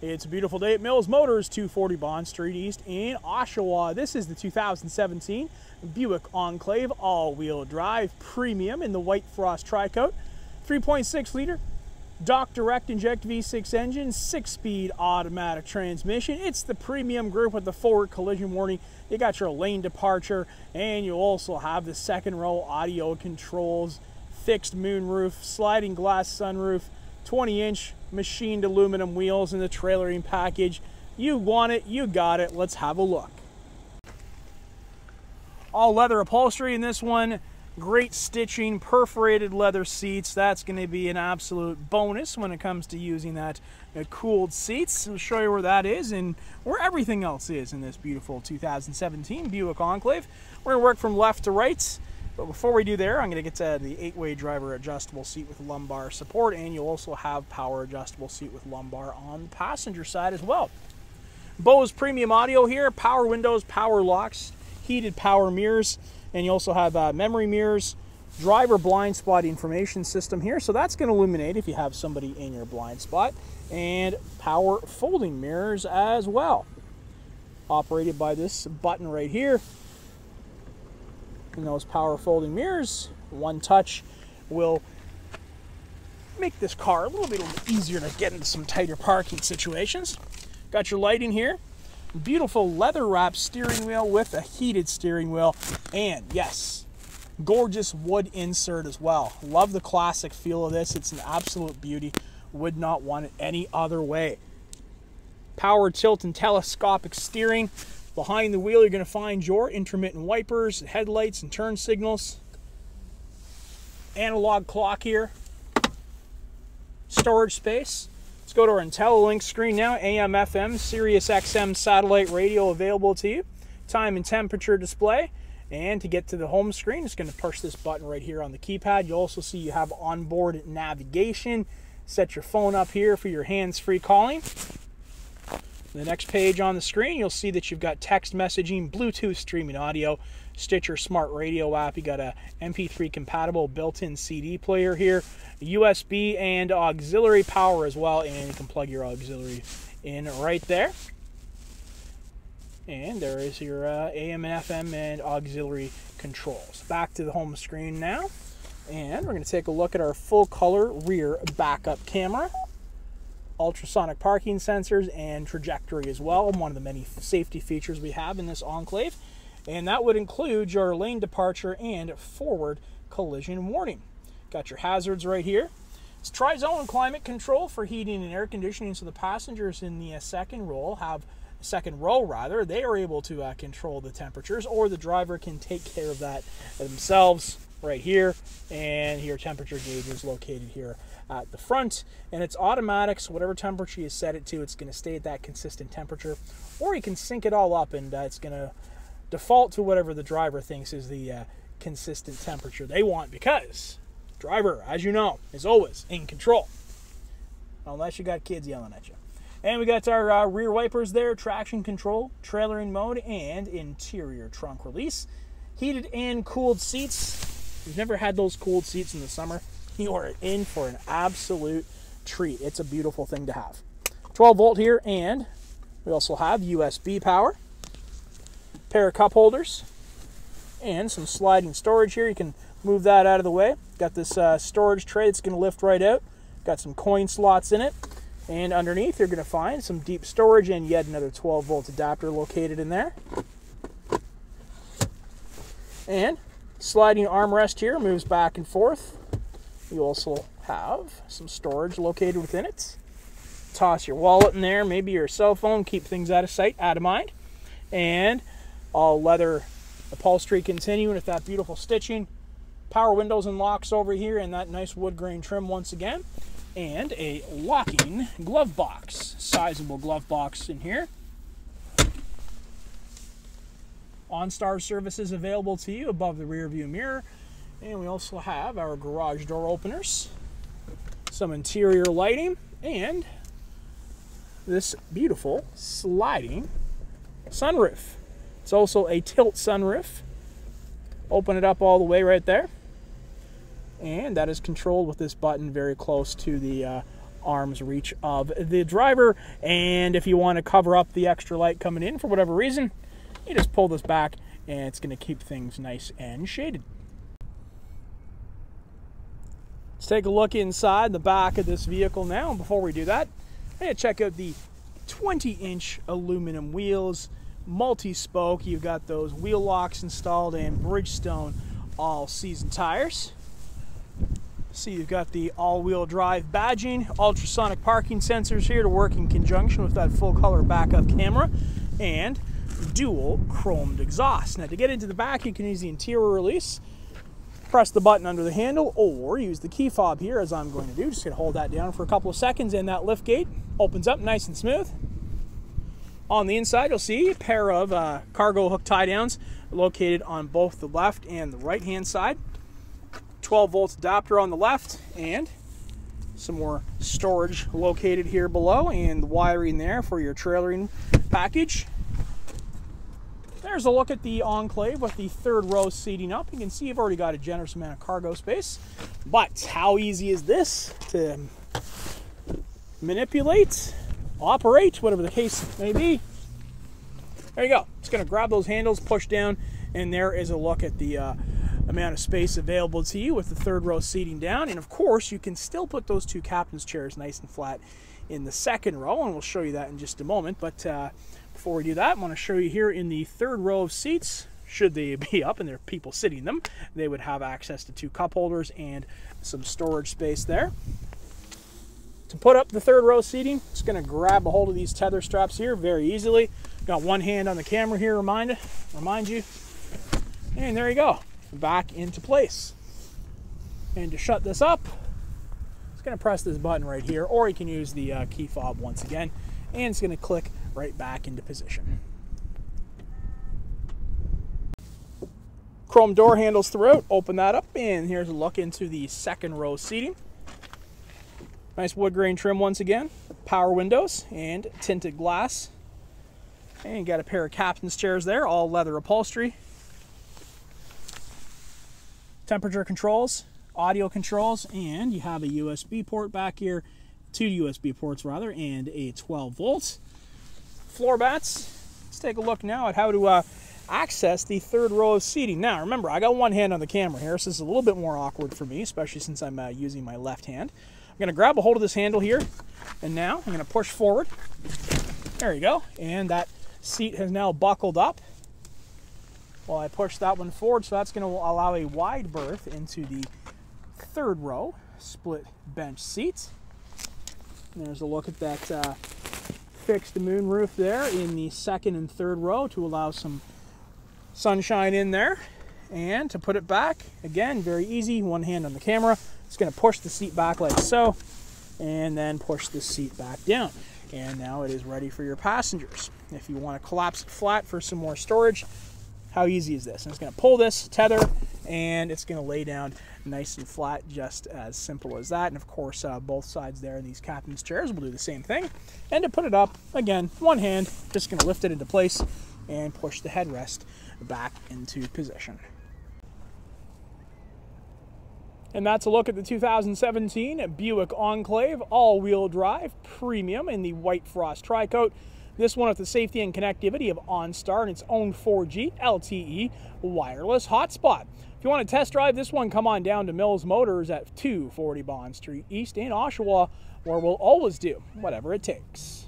It's a beautiful day at Mills Motors, 240 Bond Street East in Oshawa. This is the 2017 Buick Enclave all-wheel drive premium in the white frost tri-coat. 3.6 liter dock direct inject V6 engine, 6-speed automatic transmission. It's the premium group with the forward collision warning. You got your lane departure, and you also have the second row audio controls, fixed moonroof, sliding glass sunroof, 20-inch machined aluminum wheels in the trailering package. You want it, you got it. Let's have a look. All leather upholstery in this one. Great stitching, perforated leather seats. That's going to be an absolute bonus when it comes to using that cooled seats. I'll show you where that is and where everything else is in this beautiful 2017 Buick Enclave. We're going to work from left to right. But before we do there, I'm going to get to the 8-way driver adjustable seat with lumbar support, and you'll also have power adjustable seat with lumbar on the passenger side as well. Bose premium audio here, power windows, power locks, heated power mirrors, and you also have memory mirrors, driver blind spot information system here, so that's going to illuminate if you have somebody in your blind spot, and power folding mirrors as well, operated by this button right here. And those power folding mirrors, one touch will make this car a little bit easier to get into some tighter parking situations. Got your lighting here, beautiful leather wrapped steering wheel with a heated steering wheel, and yes, gorgeous wood insert as well. Love the classic feel of this. It's an absolute beauty. Would not want it any other way. Power tilt and telescopic steering. Behind the wheel, you're going to find your intermittent wipers, headlights, and turn signals. Analog clock here. Storage space. Let's go to our IntelliLink screen now. AM, FM, Sirius XM satellite radio available to you. Time and temperature display. And to get to the home screen, it's going to push this button right here on the keypad. You'll also see you have onboard navigation. Set your phone up here for your hands-free calling. The next page on the screen, you'll see that you've got text messaging, Bluetooth streaming audio, Stitcher smart radio app. You got a MP3 compatible built-in CD player here, USB and auxiliary power as well, and you can plug your auxiliary in right there. And there is your AM and FM and auxiliary controls. Back to the home screen now, and we're going to take a look at our full color rear backup camera. Ultrasonic parking sensors and trajectory as well, one of the many safety features we have in this Enclave, and that would include your lane departure and forward collision warning. Got your hazards right here. It's tri-zone climate control for heating and air conditioning, so the passengers in the second row they are able to control the temperatures, or the driver can take care of that themselves right here. And your temperature gauge is located here at the front, and it's automatic, so whatever temperature you set it to, it's going to stay at that consistent temperature, or you can sync it all up and it's going to default to whatever the driver thinks is the consistent temperature they want, because driver, as you know, is always in control unless you got kids yelling at you. And we got our rear wipers there, traction control, trailering mode, and interior trunk release. Heated and cooled seats. If you've never had those cooled seats in the summer, you are in for an absolute treat. It's a beautiful thing to have. 12 volt here, and we also have USB power, pair of cup holders, and some sliding storage here. You can move that out of the way. Got this storage tray that's going to lift right out. Got some coin slots in it, and underneath you're going to find some deep storage and yet another 12 volt adapter located in there. And sliding armrest here moves back and forth. You also have some storage located within it. Toss your wallet in there, maybe your cell phone, keep things out of sight, out of mind. And all leather upholstery continuing with that beautiful stitching. Power windows and locks over here, and that nice wood grain trim once again. And a locking glove box, sizable glove box in here. OnStar services available to you above the rear view mirror. And we also have our garage door openers, some interior lighting, and this beautiful sliding sunroof. It's also a tilt sunroof. Open it up all the way right there. And that is controlled with this button very close to the arm's reach of the driver. And if you want to cover up the extra light coming in for whatever reason, you just pull this back and it's going to keep things nice and shaded. Let's take a look inside the back of this vehicle now. And before we do that, I'm going to check out the 20-inch aluminum wheels, multi-spoke. You've got those wheel locks installed and Bridgestone all-season tires. See, you've got the all-wheel drive badging, ultrasonic parking sensors here to work in conjunction with that full-color backup camera, and dual chromed exhaust. Now, to get into the back, you can use the interior release, press the button under the handle, or use the key fob here, as I'm going to do. Just going to hold that down for a couple of seconds, and that lift gate opens up nice and smooth. On the inside, you'll see a pair of cargo hook tie downs located on both the left and the right hand side. 12 volts adapter on the left, and some more storage located here below, and the wiring there for your trailering package. There's a look at the Enclave with the third row seating up. You can see you've already got a generous amount of cargo space. But how easy is this to manipulate, operate, whatever the case may be? There you go. Just going to grab those handles, push down, and there is a look at the amount of space available to you with the third row seating down. And of course, you can still put those two captain's chairs nice and flat in the second row, and we'll show you that in just a moment. But before we do that, I want to show you here in the third row of seats, should they be up and there are people sitting in them, they would have access to two cup holders and some storage space there. To put up the third row seating, just going to grab a hold of these tether straps here very easily. Got one hand on the camera here, remind you. And there you go, back into place. And to shut this up, it's going to press this button right here, or you can use the key fob once again, and it's going to click right back into position. Chrome door handles throughout. Open that up, and here's a look into the second row seating. Nice wood grain trim once again. Power windows and tinted glass. And you got a pair of captain's chairs there, all leather upholstery. Temperature controls, audio controls, and you have a USB port back here, two USB ports rather, and a 12 volts. Floor mats. Let's take a look now at how to access the third row of seating. Now remember, I got one hand on the camera here, so this is a little bit more awkward for me, especially since I'm using my left hand. I'm going to grab a hold of this handle here, and now I'm going to push forward. There you go, and that seat has now buckled up while I push that one forward, so that's going to allow a wide berth into the third row split bench seat. And there's a look at that fixed moonroof there in the second and third row to allow some sunshine in there. And to put it back, again, very easy, one hand on the camera. It's going to push the seat back like so, and then push the seat back down. And now it is ready for your passengers. If you want to collapse it flat for some more storage, how easy is this? And it's going to pull this tether, and it's going to lay down nice and flat, just as simple as that. And of course, both sides there in these captain's chairs will do the same thing. And to put it up, again, one hand, just going to lift it into place and push the headrest back into position. And that's a look at the 2017 Buick Enclave all-wheel drive premium in the white frost tri-coat. This one with the safety and connectivity of OnStar and its own 4G LTE wireless hotspot. If you want to test drive this one, come on down to Mills Motors at 240 Bond Street East in Oshawa, where we'll always do whatever it takes.